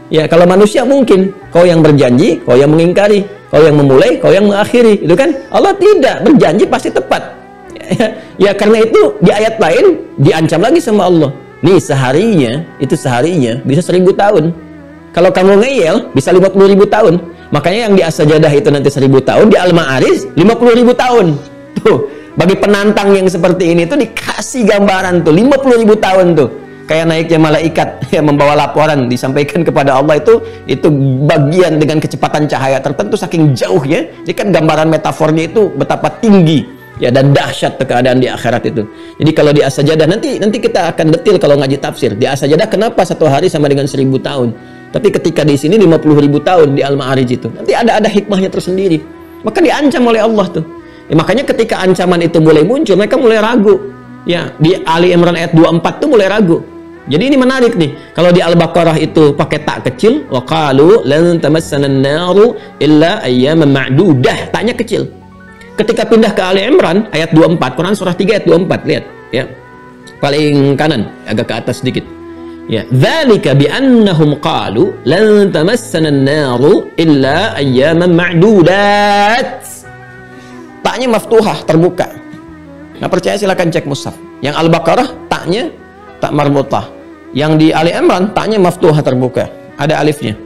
Ya, kalau manusia mungkin kau yang berjanji, kau yang mengingkari, kau yang memulai, kau yang mengakhiri, itu kan? Allah tidak, berjanji pasti tepat. Ya, karena itu di ayat lain diancam lagi sama Allah. Nih seharinya bisa 1000 tahun. Kalau kamu ngeyel bisa 50.000 tahun. Makanya yang di As-Sajadah itu nanti 1000 tahun, di Al-Ma'arij 50.000 tahun. Tuh, bagi penantang yang seperti ini tuh dikasih gambaran tuh 50.000 tahun tuh. Kayak naiknya malaikat yang membawa laporan disampaikan kepada Allah itu bagian dengan kecepatan cahaya tertentu saking jauhnya. Jadi kan gambaran metafornya itu betapa tinggi ya dan dahsyat keadaan di akhirat itu. Jadi kalau di As-Sajadah nanti kita akan detil kalau ngaji tafsir. Di As-Sajadah kenapa satu hari sama dengan 1000 tahun? Tapi ketika di sini 50.000 tahun di Al-Ma'arij itu. Nanti ada hikmahnya tersendiri. Maka diancam oleh Allah tuh. Ya, makanya ketika ancaman itu mulai muncul, mereka mulai ragu. Ya, di Ali Imran ayat 24 tuh mulai ragu. Jadi ini menarik nih. Kalau di Al-Baqarah itu pakai tak kecil, wa qalu lan tamassana an-naru illa ayyaman ma'dudah. Taknya kecil. Ketika pindah ke Ali Imran ayat 24, Quran surah 3 ayat 24, lihat ya. Paling kanan, agak ke atas sedikit. Ya, dzalika bi annahum qalu lan tamassana an-naru illa ayyaman ma'dudat. Taknya maftuhah, terbuka. Nggak percaya silakan cek mushaf. Yang Al-Baqarah taknya tak marbutah. Yang di Ali Imran taknya maftuhah, terbuka, ada alifnya.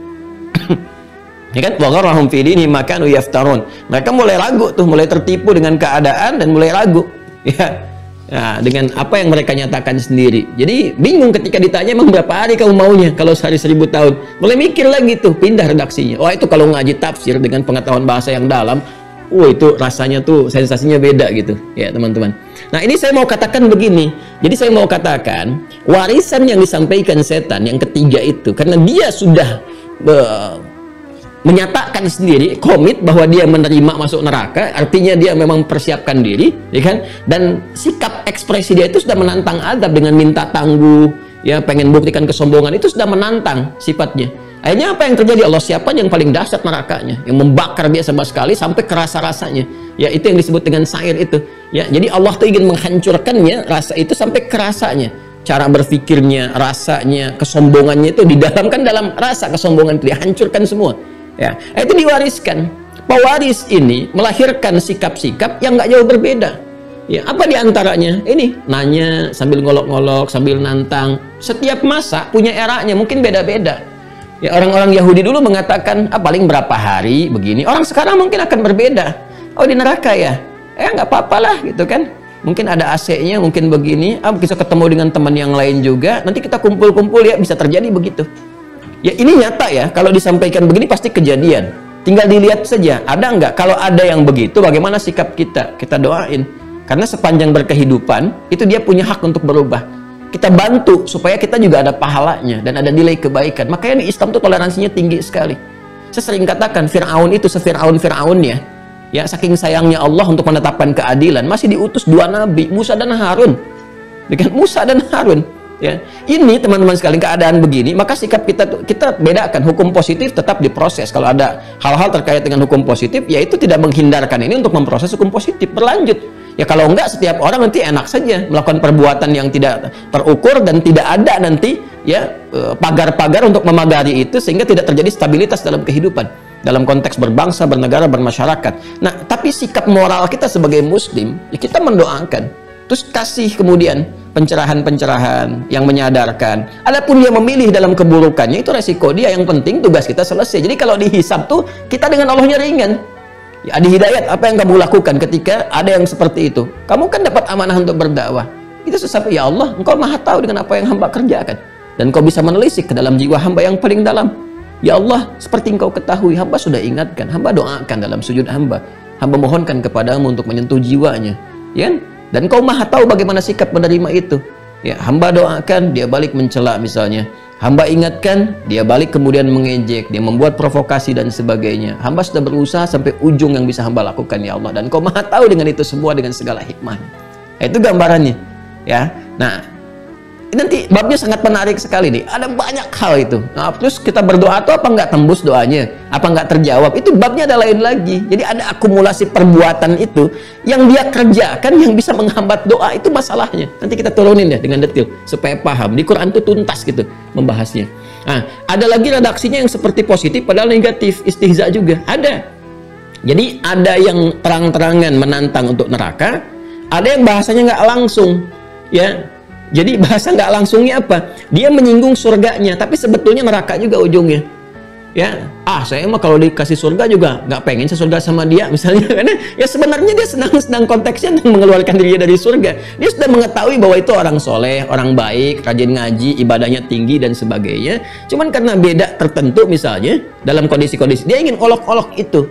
Ya kan? Wa gharrahum fi dinihim ma kanu yaftarun. Mereka mulai ragu tuh, mulai tertipu dengan keadaan dan mulai ragu. Ya. Nah, dengan apa yang mereka nyatakan sendiri. Jadi bingung ketika ditanya emang berapa hari kamu maunya kalau sehari 1000 tahun. Mulai mikir lagi tuh, pindah redaksinya. Wah, itu kalau ngaji tafsir dengan pengetahuan bahasa yang dalam, itu rasanya tuh sensasinya beda gitu ya teman-teman. Nah ini saya mau katakan begini. Jadi saya mau katakan warisan yang disampaikan setan yang ketiga itu, karena dia sudah menyatakan sendiri komit bahwa dia menerima masuk neraka, artinya dia memang persiapkan diri, ya kan? Dan sikap ekspresi dia itu sudah menantang adab dengan minta tangguh, ya pengen buktikan kesombongan, itu sudah menantang sifatnya. Akhirnya apa yang terjadi? Allah siapkan yang paling dahsyat nerakanya, yang membakar dia sama sekali sampai kerasa rasanya. Ya itu yang disebut dengan sair itu. Ya jadi Allah tuh ingin menghancurkannya rasa itu sampai kerasanya. Cara berpikirnya, rasanya, kesombongannya itu didalamkan dalam rasa kesombongan itu, dihancurkan semua. Ya itu diwariskan. Pewaris ini melahirkan sikap-sikap yang nggak jauh berbeda. Ya apa diantaranya? Ini nanya sambil ngolok-ngolok, sambil nantang. Setiap masa punya eranya, mungkin beda-beda. Ya orang-orang Yahudi dulu mengatakan paling berapa hari begini. Orang sekarang mungkin akan berbeda. Oh di neraka ya? Nggak apa-apalah gitu kan. Mungkin ada AC-nya, mungkin begini. Bisa ketemu dengan teman yang lain juga. Nanti kita kumpul-kumpul ya, bisa terjadi begitu. Ya ini nyata ya. Kalau disampaikan begini pasti kejadian. Tinggal dilihat saja. Ada nggak? Kalau ada yang begitu, bagaimana sikap kita? Kita doain. Karena sepanjang berkehidupan itu dia punya hak untuk berubah. Kita bantu supaya kita juga ada pahalanya dan ada nilai kebaikan. Makanya di Islam tuh toleransinya tinggi sekali. Saya sering katakan Fir'aun itu sefir'aun-fir'aunnya. Ya, saking sayangnya Allah untuk menetapkan keadilan, masih diutus 2 nabi, Musa dan Harun. Dengan Musa dan Harun. Ya, ini teman-teman sekalian keadaan begini, maka sikap kita bedakan. Hukum positif tetap diproses. Kalau ada hal-hal terkait dengan hukum positif, yaitu tidak menghindarkan ini untuk memproses hukum positif berlanjut. Ya kalau enggak, setiap orang nanti enak saja melakukan perbuatan yang tidak terukur dan tidak ada nanti ya pagar-pagar untuk memagari itu, sehingga tidak terjadi stabilitas dalam kehidupan, dalam konteks berbangsa, bernegara, bermasyarakat. Nah, tapi sikap moral kita sebagai muslim, ya kita mendoakan, terus kasih kemudian pencerahan-pencerahan yang menyadarkan. Adapun dia memilih dalam keburukannya, itu resiko dia, yang penting tugas kita selesai. Jadi kalau dihisab tuh kita dengan Allahnya ringan. Ya, di hidayat, apa yang kamu lakukan ketika ada yang seperti itu? Kamu kan dapat amanah untuk berdakwah. Kita sesampai, ya Allah, Engkau maha tahu dengan apa yang hamba kerjakan. Dan Engkau bisa menelisik ke dalam jiwa hamba yang paling dalam. Ya Allah, seperti Engkau ketahui, hamba sudah ingatkan, hamba doakan dalam sujud hamba. Hamba mohonkan kepadamu untuk menyentuh jiwanya. Ya? Dan Engkau maha tahu bagaimana sikap menerima itu. Ya, hamba doakan, dia balik mencela misalnya. Hamba ingatkan, dia balik kemudian mengejek, dia membuat provokasi dan sebagainya. Hamba sudah berusaha sampai ujung yang bisa hamba lakukan, ya Allah. Dan Kau maha tahu dengan itu semua, dengan segala hikmahnya. Nah, itu gambarannya. Ya, nah, nanti babnya sangat menarik sekali nih. Ada banyak hal itu. Nah, terus kita berdoa tuh apa nggak tembus doanya? Apa nggak terjawab? Itu babnya ada lain lagi. Jadi ada akumulasi perbuatan itu yang dia kerjakan yang bisa menghambat doa, itu masalahnya. Nanti kita turunin ya dengan detail supaya paham. Di Quran itu tuntas gitu membahasnya. Nah, ada lagi redaksinya yang seperti positif padahal negatif, istihza juga. Ada. Jadi ada yang terang-terangan menantang untuk neraka, ada yang bahasanya nggak langsung, ya. Jadi bahasa nggak langsungnya apa? Dia menyinggung surganya, tapi sebetulnya neraka juga ujungnya. Ya, saya mah kalau dikasih surga juga nggak pengen sesurga sama dia, misalnya. Karena ya sebenarnya dia senang konteksnya dan mengeluarkan dirinya dari surga. Dia sudah mengetahui bahwa itu orang soleh, orang baik, rajin ngaji, ibadahnya tinggi dan sebagainya. Cuman karena beda tertentu misalnya dalam kondisi-kondisi, dia ingin olok-olok itu.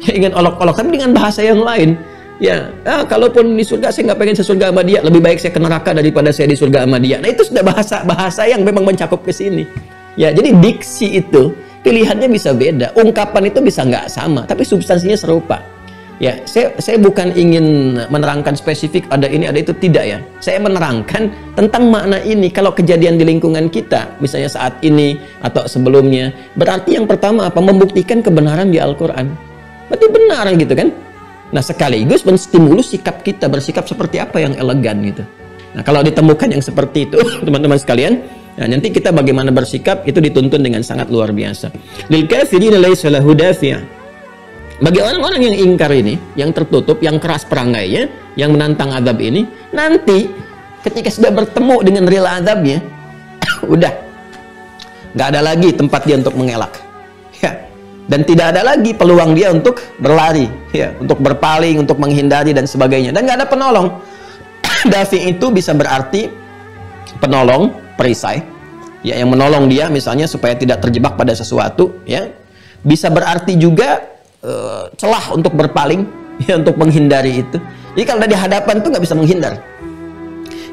Ya, ingin olok-olok, tapi dengan bahasa yang lain. Ya, kalaupun di surga saya nggak pengen sesurga sama dia, lebih baik saya ke neraka daripada saya di surga sama dia. Nah, itu sudah bahasa yang memang mencakup ke sini. Ya, jadi diksi itu pilihannya bisa beda, ungkapan itu bisa nggak sama, tapi substansinya serupa. Ya, saya bukan ingin menerangkan spesifik ada ini ada itu, tidak ya. Saya menerangkan tentang makna ini. Kalau kejadian di lingkungan kita, misalnya saat ini atau sebelumnya, berarti yang pertama apa? Membuktikan kebenaran di Al-Quran. Berarti benar gitu kan? Nah, sekaligus menstimulus sikap kita, bersikap seperti apa yang elegan gitu. Nah, kalau ditemukan yang seperti itu, teman-teman sekalian, nah, nanti kita bagaimana bersikap itu dituntun dengan sangat luar biasa. Lil kafirina laisa lahu dafi'. Bagi orang-orang yang ingkar ini, yang tertutup, yang keras perangainya, yang menantang azab ini, nanti ketika sudah bertemu dengan real azabnya, udah nggak ada lagi tempat dia untuk mengelak. Ya. Dan tidak ada lagi peluang dia untuk berlari, ya, untuk berpaling, untuk menghindari dan sebagainya. Dan nggak ada penolong. Dafi itu bisa berarti penolong, perisai, ya, yang menolong dia misalnya supaya tidak terjebak pada sesuatu, ya. Bisa berarti juga celah untuk berpaling, ya, untuk menghindari itu. Jadi kalau ada di hadapan tuh nggak bisa menghindar.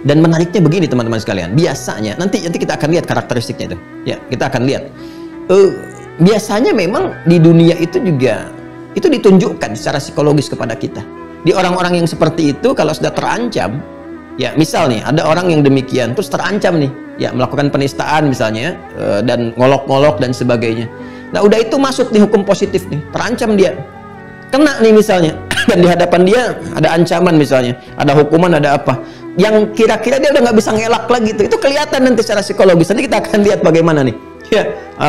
Dan menariknya begini teman-teman sekalian, biasanya nanti kita akan lihat karakteristiknya itu, ya, kita akan lihat. Biasanya memang di dunia itu juga itu ditunjukkan secara psikologis kepada kita. Di orang-orang yang seperti itu kalau sudah terancam, ya, misal nih ada orang yang demikian terus terancam nih, ya, melakukan penistaan misalnya, dan ngolok-ngolok dan sebagainya. Nah, udah itu masuk di hukum positif nih, terancam dia, kena nih misalnya, dan di hadapan dia ada ancaman misalnya, ada hukuman, ada apa, yang kira-kira dia udah nggak bisa ngelak lagi tuh, itu kelihatan nanti secara psikologis. Nanti kita akan lihat bagaimana nih, ya,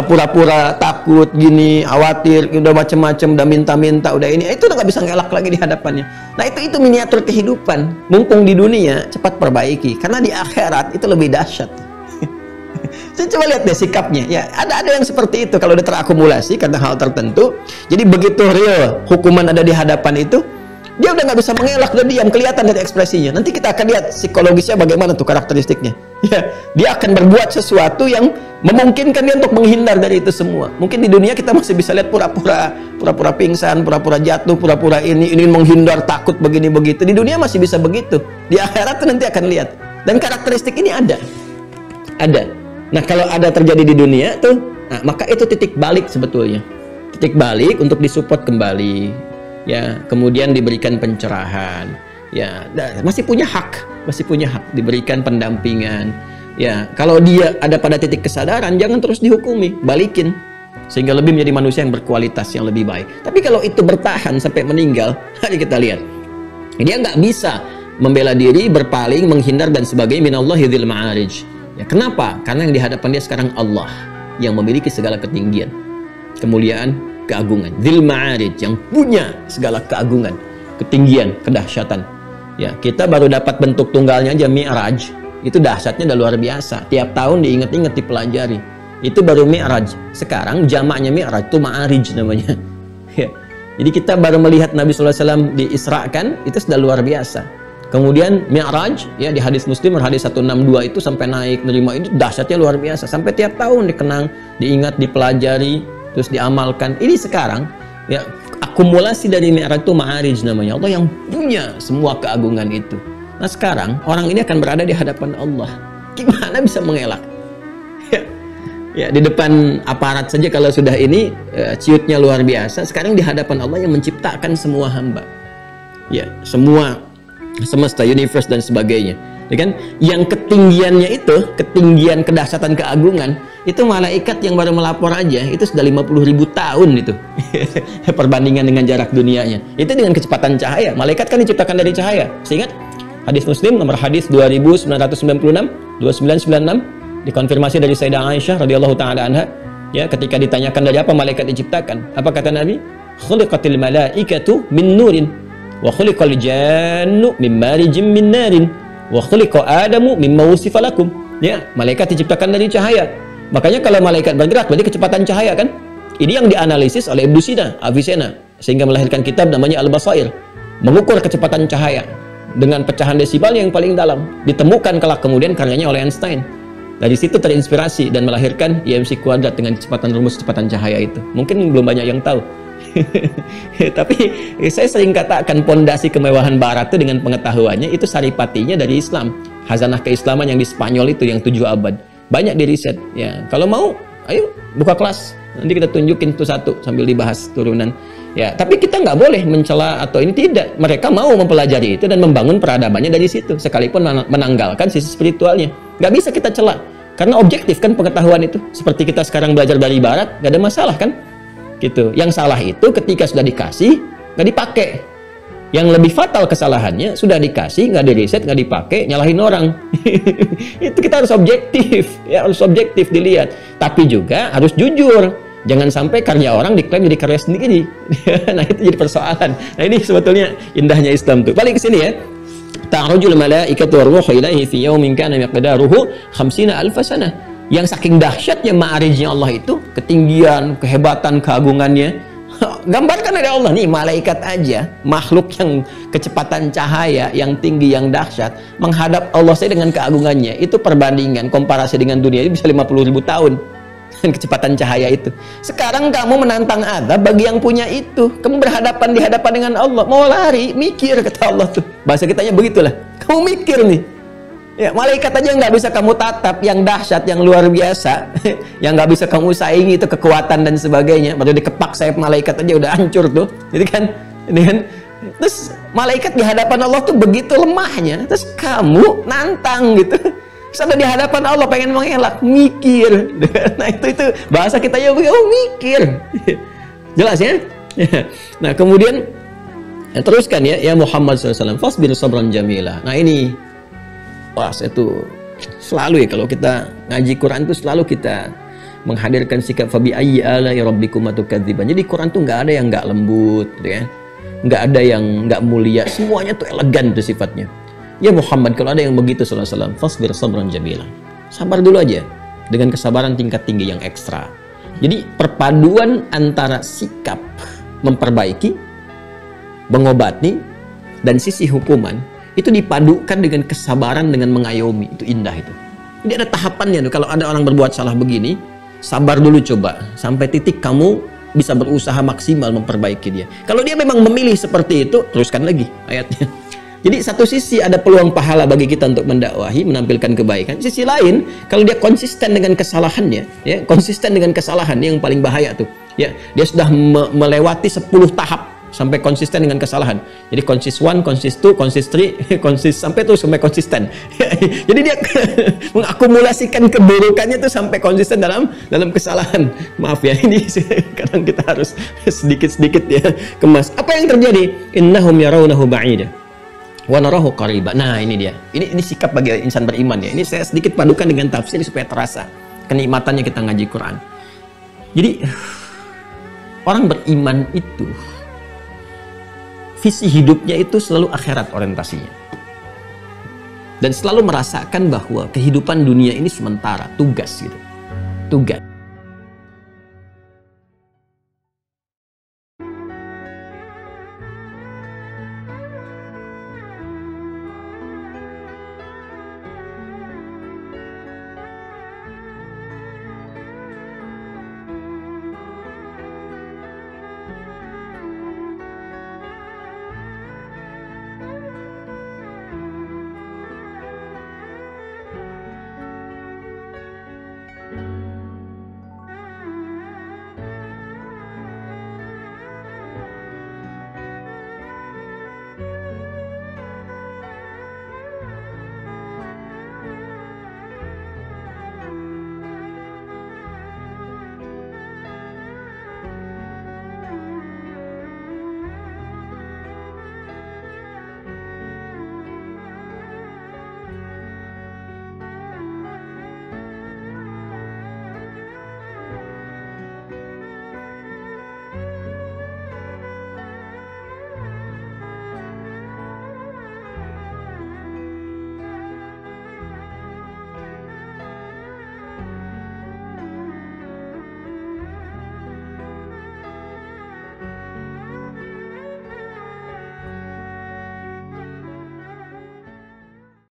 pura-pura takut gini, khawatir, udah macem-macem, udah minta-minta, udah ini, itu udah nggak bisa ngelak lagi di hadapannya. Nah, itu miniatur kehidupan. Mumpung di dunia cepat perbaiki, karena di akhirat itu lebih dahsyat. Coba lihat deh sikapnya, ya, ada yang seperti itu kalau udah terakumulasi karena hal tertentu. Jadi begitu real hukuman ada di hadapan itu, dia udah nggak bisa mengelak, udah diam, kelihatan dari ekspresinya. Nanti kita akan lihat psikologisnya bagaimana tuh karakteristiknya. Ya, dia akan berbuat sesuatu yang memungkinkan dia untuk menghindar dari itu semua. Mungkin di dunia kita masih bisa lihat pura-pura pingsan, pura-pura jatuh, pura-pura ini menghindar, takut begini begitu. Di dunia masih bisa begitu. Di akhirat tuh nanti akan lihat. Dan karakteristik ini ada. Nah, kalau ada terjadi di dunia tuh, nah, maka itu titik balik sebetulnya. Titik balik untuk disupport kembali. Ya, kemudian diberikan pencerahan, ya, masih punya hak diberikan pendampingan, ya. Kalau dia ada pada titik kesadaran, jangan terus dihukumi, balikin sehingga lebih menjadi manusia yang berkualitas, yang lebih baik. Tapi kalau itu bertahan sampai meninggal, mari kita lihat, dia nggak bisa membela diri, berpaling, menghindar dan sebagainya. Minallahi dzil ma'arij. Ya, kenapa? Karena yang di hadapan dia sekarang Allah yang memiliki segala ketinggian, kemuliaan, keagungan. Dzil ma'arij, yang punya segala keagungan, ketinggian, kedahsyatan. Ya, kita baru dapat bentuk tunggalnya aja, Mi'raj. Itu dahsyatnya udah luar biasa. Tiap tahun diingat-ingat, dipelajari. Itu baru Mi'raj. Sekarang jamaknya Mi'raj itu Ma'arij namanya. Ya. Jadi kita baru melihat Nabi SAW diisrakan, itu sudah luar biasa. Kemudian Mi'raj, ya, di hadis Muslim, hadis 162 itu sampai naik nerima, itu dahsyatnya luar biasa. Sampai tiap tahun dikenang, diingat, dipelajari, terus diamalkan. Ini sekarang, ya, akumulasi dari Mi'raj itu Ma'arij namanya. Allah yang punya semua keagungan itu. Nah, sekarang orang ini akan berada di hadapan Allah. Gimana bisa mengelak? Ya, di depan aparat saja kalau sudah ini ciutnya luar biasa. Sekarang di hadapan Allah yang menciptakan semua hamba. Ya, semua semesta, universe dan sebagainya. ya kan? Yang ketinggiannya itu, ketinggian kedahsyatan keagungan, itu malaikat yang baru melapor aja itu sudah 50.000 tahun itu. Perbandingan dengan jarak dunianya. Itu dengan kecepatan cahaya. Malaikat kan diciptakan dari cahaya. Seingat hadis Muslim nomor hadis 2996, 2996 dikonfirmasi dari Sayyidah Aisyah radhiyallahu taala anha, ya, ketika ditanyakan dari apa malaikat diciptakan, apa kata Nabi? Khuliqatil malaikatu min nurin wa khuliqal jannu min marijim min narin wa khuliqa adamu mimma wusifa lakum. Ya, malaikat diciptakan dari cahaya. Makanya kalau malaikat bergerak berarti kecepatan cahaya kan? Ini yang dianalisis oleh Ibnu Sina, Avicenna, sehingga melahirkan kitab namanya Al-Basair, mengukur kecepatan cahaya dengan pecahan desibel yang paling dalam. Ditemukan kelak kemudian karyanya oleh Einstein. Dari situ terinspirasi dan melahirkan IMC kuadrat dengan kecepatan rumus kecepatan cahaya itu. Mungkin belum banyak yang tahu. Tapi saya sering katakan pondasi kemewahan barat itu dengan pengetahuannya itu saripatinya dari Islam. Khazanah keislaman yang di Spanyol itu yang 7 abad. Banyak di riset. Ya, kalau mau ayo buka kelas. Nanti kita tunjukin itu satu sambil dibahas turunan. Ya, tapi kita nggak boleh mencela atau ini tidak. Mereka mau mempelajari itu dan membangun peradabannya dari situ, sekalipun menanggalkan sisi spiritualnya. Nggak bisa kita cela, karena objektif kan pengetahuan itu. Seperti kita sekarang belajar dari Barat, nggak ada masalah kan? Gitu. Yang salah itu ketika sudah dikasih nggak dipakai. Yang lebih fatal kesalahannya sudah dikasih nggak diriset, nggak dipakai, nyalahin orang. Itu kita harus objektif, ya harus objektif dilihat. Tapi juga harus jujur. Jangan sampai karya orang diklaim jadi karya sendiri. Nah, itu jadi persoalan. Nah, ini sebetulnya indahnya Islam tuh. Balik ke sini ya. Ta'rujul malaikatu war-ruhu ilaihi fi yaumin kana miqdaruhu 50.000 sanah. Yang saking dahsyatnya ma'arijnya Allah itu, ketinggian, kehebatan, keagungannya. Gambarkan ada Allah nih, malaikat aja, makhluk yang kecepatan cahaya, yang tinggi, yang dahsyat, menghadap Allah saya dengan keagungannya. Itu perbandingan, komparasi dengan dunia itu bisa 50.000 tahun. Kecepatan cahaya itu. Sekarang kamu menantang azab bagi yang punya itu. Kamu berhadapan di hadapan dengan Allah. Mau lari, mikir, kata Allah tuh. Bahasa kitanya begitulah. Kamu mikir nih. Ya, malaikat aja nggak bisa kamu tatap, yang dahsyat, yang luar biasa, yang nggak bisa kamu saingi itu kekuatan dan sebagainya. Baru dikepak sayap malaikat aja udah hancur tuh. Jadi kan, terus malaikat di hadapan Allah tuh begitu lemahnya. Terus kamu nantang gitu. Sampai di hadapan Allah pengen mengelak, mikir. Nah itu bahasa kita ya, oh mikir. Jelas ya? Nah kemudian teruskan ya, ya Muhammad SAW, fasbir sabran jamila. Nah ini, wah saya tuh selalu ya kalau kita ngaji Quran tuh selalu kita menghadirkan sikap fabi ayyi ala rabbikum atukadziban. Jadi Quran tuh nggak ada yang nggak lembut, gitu ya. Nggak ada yang nggak mulia, semuanya tuh elegan tuh sifatnya. Ya Muhammad, kalau ada yang begitu sallallahu alaihi wasallam, fasbir sabran jamila. Sabar dulu aja dengan kesabaran tingkat tinggi yang ekstra. Jadi perpaduan antara sikap memperbaiki, mengobati, dan sisi hukuman itu dipadukan dengan kesabaran dengan mengayomi. Itu indah itu. Jadi ada tahapannya tuh. Kalau ada orang berbuat salah begini, sabar dulu coba sampai titik kamu bisa berusaha maksimal memperbaiki dia. Kalau dia memang memilih seperti itu, teruskan lagi ayatnya. Jadi satu sisi ada peluang pahala bagi kita untuk mendakwahi, menampilkan kebaikan. Sisi lain, kalau dia konsisten dengan kesalahannya, ya, konsisten dengan kesalahan yang paling bahaya tuh. Ya, dia sudah melewati 10 tahap sampai konsisten dengan kesalahan. Jadi konsis 1, konsis 2, konsis 3, konsis sampai konsisten. Jadi dia mengakumulasikan keburukannya tuh sampai konsisten dalam kesalahan. Maaf ya, ini kadang kita harus sedikit-sedikit ya kemas. Apa yang terjadi? Innahum yarawnahu ba'ida wa narahu qariba. Nah, ini dia. Ini sikap bagi insan beriman ya. Ini saya sedikit padukan dengan tafsir supaya terasa kenikmatannya kita ngaji Quran. Jadi orang beriman itu visi hidupnya itu selalu akhirat orientasinya. Dan selalu merasakan bahwa kehidupan dunia ini sementara, tugas gitu. Tugas.